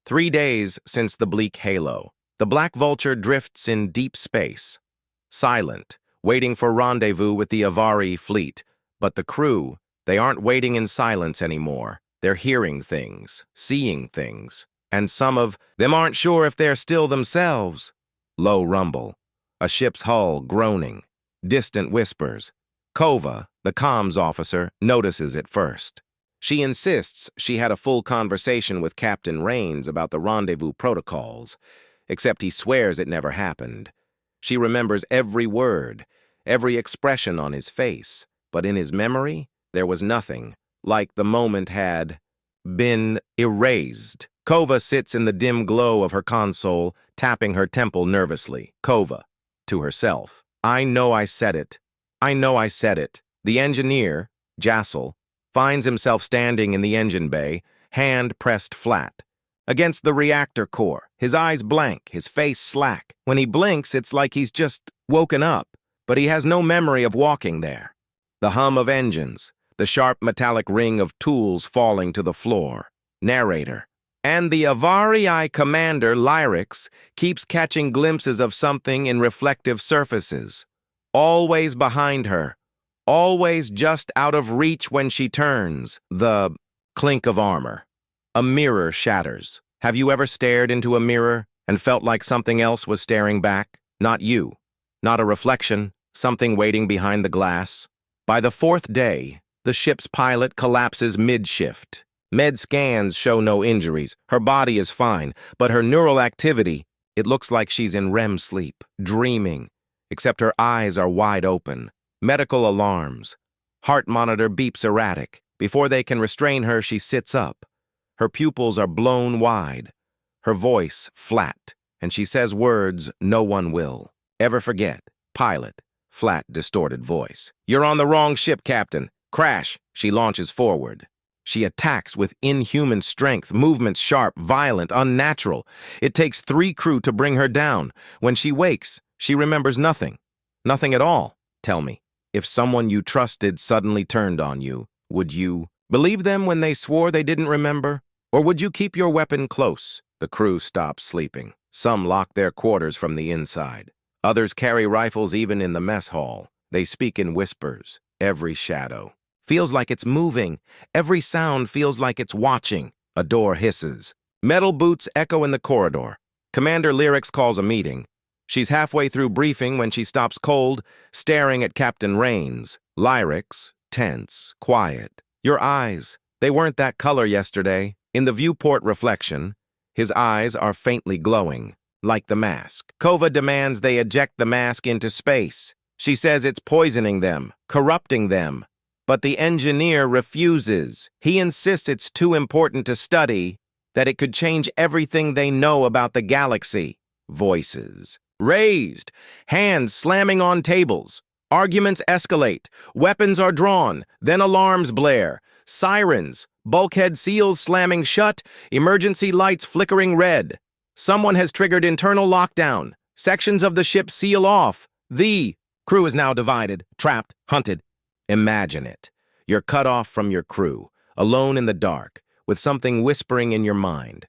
3 days since the Bleak Halo. The Black Vulture drifts in deep space, silent, waiting for rendezvous with the Avarii fleet. But the crew, they aren't waiting in silence anymore. They're hearing things, seeing things, and some of them aren't sure if they're still themselves. Low rumble, a ship's hull groaning, distant whispers. Kova, the comms officer, notices it first. She insists she had a full conversation with Captain Rains about the rendezvous protocols, except he swears it never happened. She remembers every word, every expression on his face, but in his memory, there was nothing, like the moment had been erased. Kova sits in the dim glow of her console, tapping her temple nervously. Kova, to herself. I know I said it. I know I said it. The engineer, Jassel, finds himself standing in the engine bay, hand pressed flat, against the reactor core, his eyes blank, his face slack. When he blinks, it's like he's just woken up, but he has no memory of walking there. The hum of engines, the sharp metallic ring of tools falling to the floor. Narrator. And the Avarii commander, Lyrix, keeps catching glimpses of something in reflective surfaces. Always behind her. Always just out of reach when she turns. The clink of armor. A mirror shatters. Have you ever stared into a mirror and felt like something else was staring back? Not you. Not a reflection, something waiting behind the glass. By the fourth day, the ship's pilot collapses mid-shift. Med scans show no injuries. Her body is fine, but her neural activity, it looks like she's in REM sleep, dreaming, except her eyes are wide open. Medical alarms. Heart monitor beeps erratic. Before they can restrain her, she sits up. Her pupils are blown wide. Her voice flat, and she says words no one will ever forget. Pilot. Flat, distorted voice. You're on the wrong ship, Captain. Crash. She launches forward. She attacks with inhuman strength, movements sharp, violent, unnatural. It takes 3 crew to bring her down. When she wakes, she remembers nothing. Nothing at all. Tell me, if someone you trusted suddenly turned on you, would you believe them when they swore they didn't remember? Or would you keep your weapon close? The crew stops sleeping. Some lock their quarters from the inside. Others carry rifles even in the mess hall. They speak in whispers. Every shadow feels like it's moving. Every sound feels like it's watching. A door hisses. Metal boots echo in the corridor. Commander Lyrix calls a meeting. She's halfway through briefing when she stops cold, staring at Captain Rains. Lyrix, tense, quiet. Your eyes, they weren't that color yesterday. In the viewport reflection, his eyes are faintly glowing, like the mask. Kova demands they eject the mask into space. She says it's poisoning them, corrupting them. But the engineer refuses. He insists it's too important to study, that it could change everything they know about the galaxy. Voices. Raised, hands slamming on tables. Arguments escalate. Weapons are drawn, then alarms blare. Sirens, bulkhead seals slamming shut, emergency lights flickering red. Someone has triggered internal lockdown. Sections of the ship seal off. The crew is now divided, trapped, hunted. Imagine it. You're cut off from your crew, alone in the dark, with something whispering in your mind.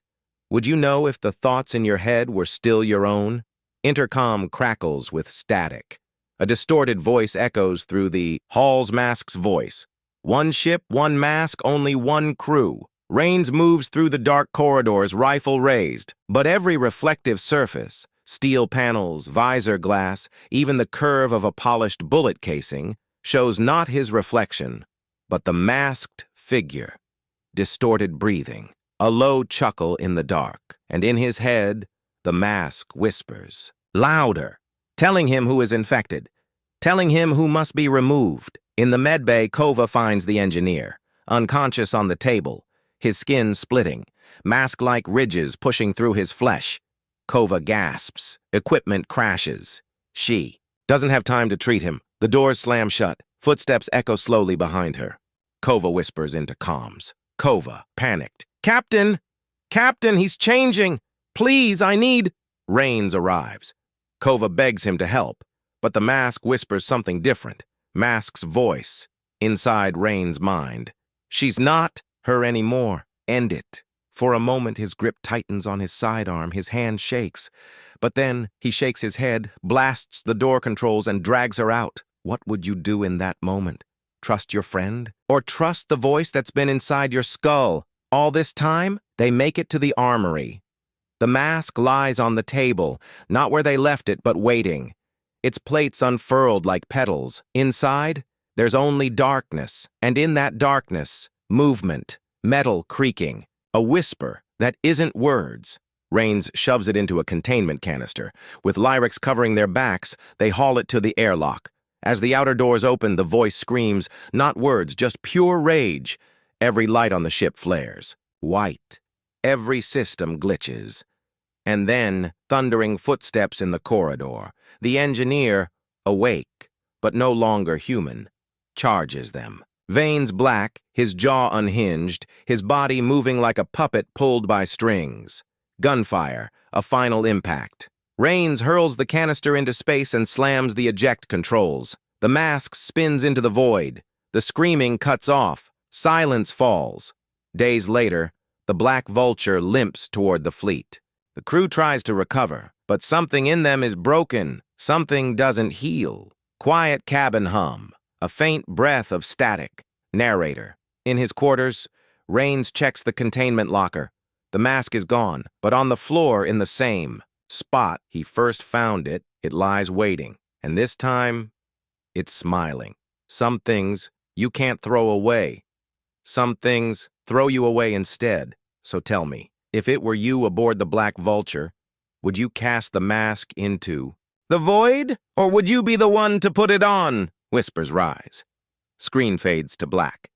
Would you know if the thoughts in your head were still your own? Intercom crackles with static. A distorted voice echoes through the hall's mask's voice. One ship, one mask, only one crew. Rains moves through the dark corridors, rifle raised. But every reflective surface, steel panels, visor glass, even the curve of a polished bullet casing, shows not his reflection, but the masked figure. Distorted breathing, a low chuckle in the dark, and in his head, the mask whispers. Louder, telling him who is infected, telling him who must be removed. In the medbay, Kova finds the engineer, unconscious on the table, his skin splitting, mask-like ridges pushing through his flesh. Kova gasps. Equipment crashes. She doesn't have time to treat him. The doors slam shut. Footsteps echo slowly behind her. Kova whispers into comms. Kova, panicked. Captain! Captain, he's changing! Please, I need... Rains arrives. Kova begs him to help, but the mask whispers something different. Mask's voice, inside Rain's mind. She's not her anymore. End it. For a moment, his grip tightens on his sidearm, his hand shakes. But then he shakes his head, blasts the door controls, and drags her out. What would you do in that moment? Trust your friend? Or trust the voice that's been inside your skull? All this time, they make it to the armory. The mask lies on the table, not where they left it, but waiting. Its plates unfurled like petals. Inside, there's only darkness, and in that darkness, movement, metal creaking, a whisper that isn't words. Rains shoves it into a containment canister. With lyrics covering their backs, they haul it to the airlock. As the outer doors open, the voice screams, not words, just pure rage. Every light on the ship flares. White. Every system glitches. And then, thundering footsteps in the corridor. The engineer, awake, but no longer human, charges them. Veins black, his jaw unhinged, his body moving like a puppet pulled by strings. Gunfire, a final impact. Rains hurls the canister into space and slams the eject controls. The mask spins into the void. The screaming cuts off. Silence falls. Days later, the Black Vulture limps toward the fleet. The crew tries to recover, but something in them is broken. Something doesn't heal. Quiet cabin hum. A faint breath of static. Narrator. In his quarters, Rains checks the containment locker. The mask is gone, but on the floor in the same spot he first found it, it lies waiting. And this time, it's smiling. Some things you can't throw away. Some things throw you away instead. So tell me, if it were you aboard the Black Vulture, would you cast the mask into the void? Or would you be the one to put it on? Whispers rise. Screen fades to black.